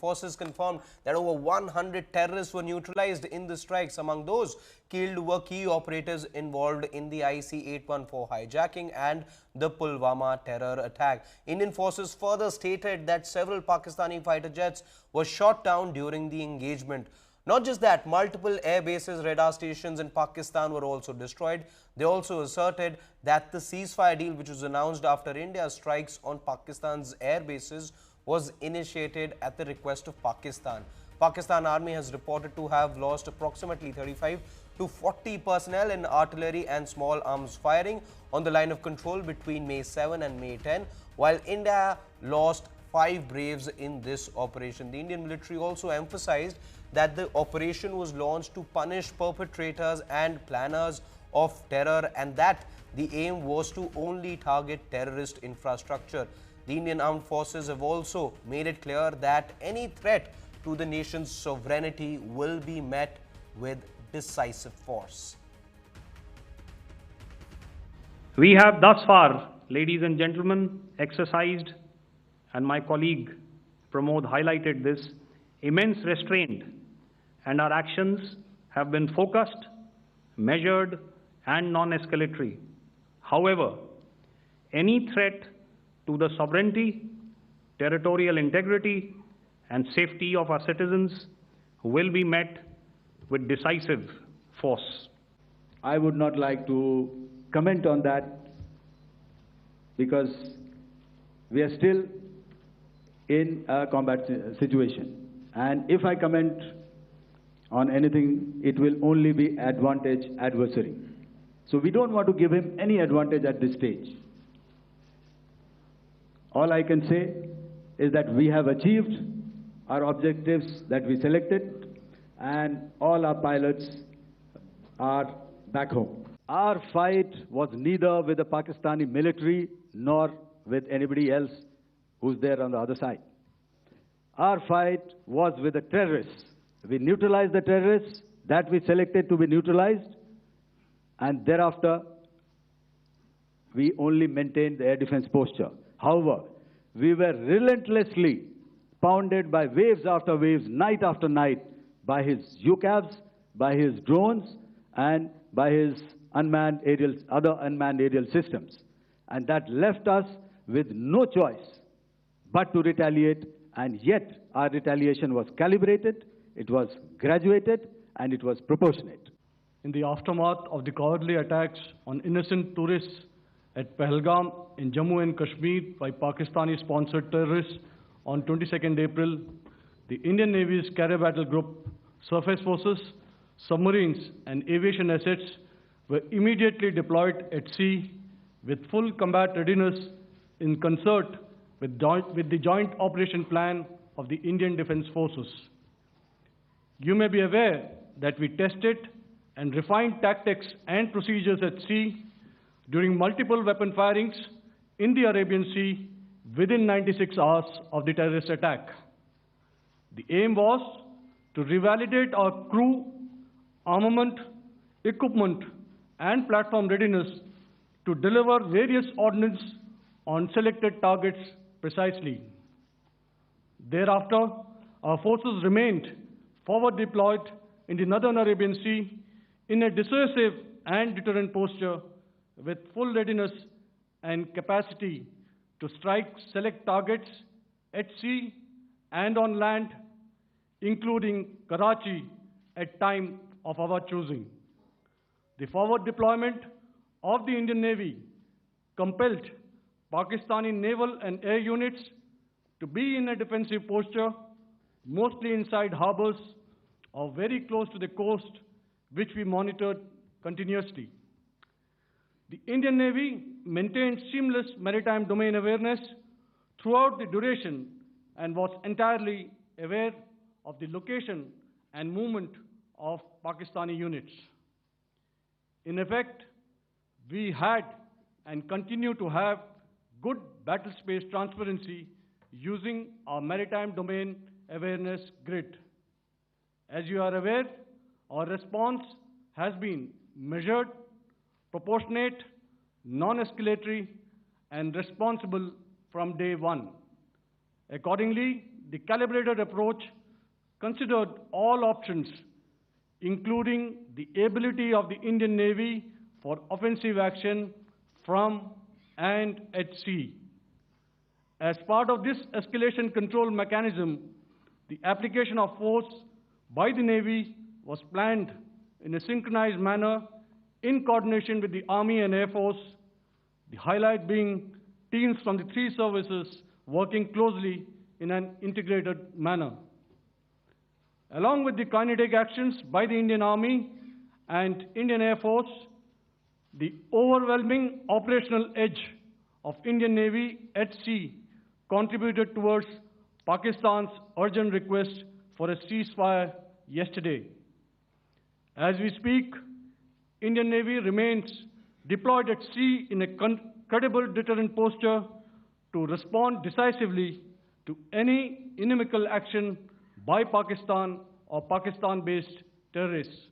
forces confirmed that over 100 terrorists were neutralized in the strikes. Among those killed were key operatives involved in the IC-814 hijacking and the Pulwama terror attack. Indian forces further stated that several Pakistani fighter jets were shot down during the engagement. Not just that, multiple air bases, radar stations in Pakistan were also destroyed. They also asserted that the ceasefire deal, which was announced after India's strikes on Pakistan's air bases, was initiated at the request of Pakistan. Pakistan Army has reported to have lost approximately 35 to 40 personnel in artillery and small arms firing on the line of control between May 7 and May 10, while India lost 5 braves in this operation. The Indian military also emphasized that the operation was launched to punish perpetrators and planners of terror and that the aim was to only target terrorist infrastructure. The Indian armed forces have also made it clear that any threat to the nation's sovereignty will be met with decisive force. We have thus far, ladies and gentlemen, exercised, and my colleague Pramod highlighted this, immense restraint, and our actions have been focused, measured, and non-escalatory. However, any threat to the sovereignty, territorial integrity, and safety of our citizens will be met with decisive force. I would not like to comment on that because we are still in a combat situation. And if I comment on anything, it will only be advantage adversary. So we don't want to give him any advantage at this stage. All I can say is that we have achieved our objectives that we selected and all our pilots are back home. Our fight was neither with the Pakistani military nor with anybody else who's there on the other side. Our fight was with the terrorists. We neutralized the terrorists that we selected to be neutralized, and thereafter we only maintained the air defense posture. However, we were relentlessly pounded by waves after waves, night after night, by his UCAVs, by his drones, and by his other unmanned aerial systems. And that left us with no choice but to retaliate, and yet our retaliation was calibrated, it was graduated, and it was proportionate. In the aftermath of the cowardly attacks on innocent tourists at Pahalgam in Jammu and Kashmir by Pakistani-sponsored terrorists on 22nd April, the Indian Navy's Carrier Battle Group, surface forces, submarines, and aviation assets were immediately deployed at sea with full combat readiness in concert with the joint operation plan of the Indian Defence Forces. You may be aware that we tested and refined tactics and procedures at sea during multiple weapon firings in the Arabian Sea within 96 hours of the terrorist attack. The aim was to revalidate our crew, armament, equipment, and platform readiness to deliver various ordnance on selected targets precisely. Thereafter, our forces remained forward deployed in the Northern Arabian Sea in a dissuasive and deterrent posture with full readiness and capacity to strike select targets at sea and on land, including Karachi at time of our choosing. The forward deployment of the Indian Navy compelled Pakistani naval and air units to be in a defensive posture, mostly inside harbors or very close to the coast, which we monitored continuously. The Indian Navy maintained seamless maritime domain awareness throughout the duration and was entirely aware of the location and movement of Pakistani units. In effect, we had and continue to have good battle space transparency using our maritime domain awareness grid. As you are aware, our response has been measured, proportionate, non-escalatory, and responsible from day one. Accordingly, the calibrated approach considered all options, including the ability of the Indian Navy for offensive action from and at sea. As part of this escalation control mechanism, the application of force by the Navy was planned in a synchronized manner in coordination with the Army and Air Force, the highlight being teams from the three services working closely in an integrated manner. Along with the kinetic actions by the Indian Army and Indian Air Force, the overwhelming operational edge of Indian Navy at sea contributed towards Pakistan's urgent request for a ceasefire yesterday. As we speak, Indian Navy remains deployed at sea in a credible deterrent posture to respond decisively to any inimical action by Pakistan or Pakistan-based terrorists.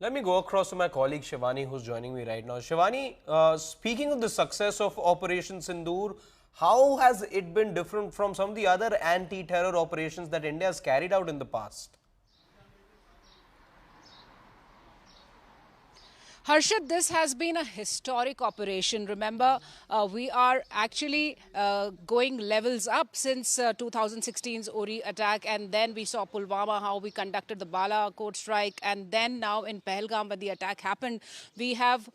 Let me go across to my colleague Shivani, who's joining me right now. Shivani, speaking of the success of Operation Sindoor, how has it been different from some of the other anti-terror operations that India has carried out in the past? Harshad, this has been a historic operation. Remember, we are actually going levels up since 2016's Uri attack, and then we saw Pulwama, how we conducted the Balakot strike, and then now in Pahalgam when the attack happened, we have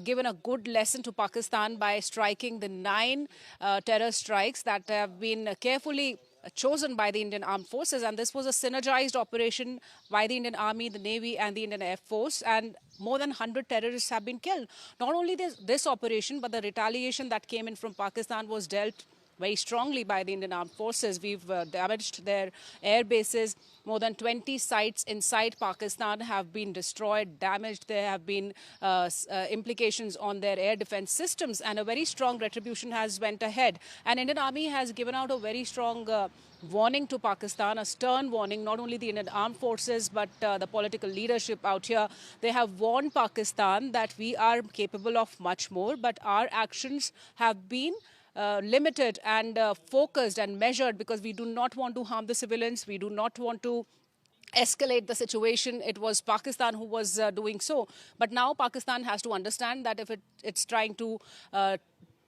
given a good lesson to Pakistan by striking the 9 terror strikes that have been carefully chosen by the Indian Armed Forces, and this was a synergized operation by the Indian Army, the Navy and the Indian Air Force, and more than 100 terrorists have been killed. Not only this operation, but the retaliation that came in from Pakistan was dealt very strongly by the Indian Armed Forces. We've damaged their air bases. More than 20 sites inside Pakistan have been destroyed, damaged. There have been implications on their air defense systems, and a very strong retribution has went ahead. And Indian Army has given out a very strong warning to Pakistan, a stern warning, not only the Indian Armed Forces, but the political leadership out here. They have warned Pakistan that we are capable of much more, but our actions have been limited and focused and measured, because we do not want to harm the civilians. We do not want to escalate the situation. It was Pakistan who was doing so. But now Pakistan has to understand that if it's trying to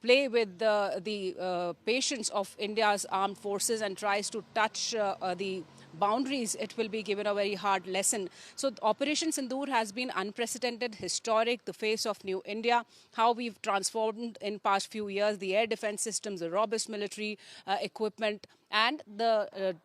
play with the patience of India's armed forces and tries to touch the boundaries, it will be given a very hard lesson. So Operation Sindoor has been unprecedented, historic, the face of new India, how we've transformed in past few years the air defense systems, the robust military equipment, and the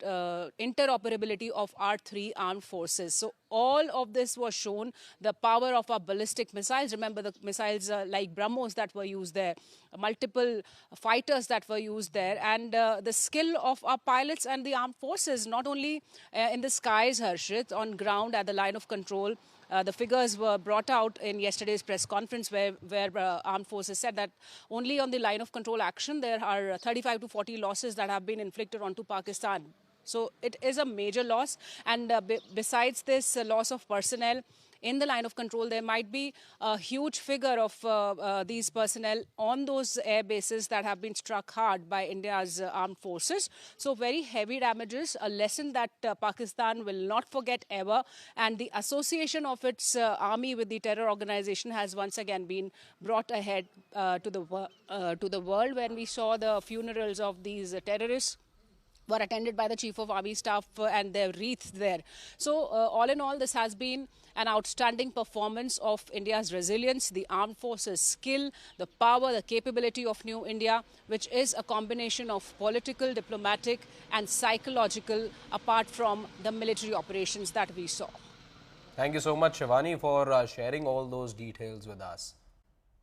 interoperability of our 3 armed forces. So all of this was shown, the power of our ballistic missiles. Remember the missiles like BrahMos that were used there, multiple fighters that were used there, and the skill of our pilots and the armed forces, not only in the skies, Harshit, on ground at the line of control. The figures were brought out in yesterday's press conference where armed forces said that only on the line of control action there are 35 to 40 losses that have been inflicted onto Pakistan. So it is a major loss, and besides this loss of personnel in the line of control, there might be a huge figure of these personnel on those air bases that have been struck hard by India's armed forces. So very heavy damages, a lesson that Pakistan will not forget ever. And the association of its army with the terror organization has once again been brought ahead to the world. When we saw the funerals of these terrorists were attended by the Chief of Army Staff and their wreaths there. So all in all, this has been an outstanding performance of India's resilience, the armed forces' skill, the power, the capability of New India, which is a combination of political, diplomatic and psychological, apart from the military operations that we saw. Thank you so much, Shivani, for sharing all those details with us.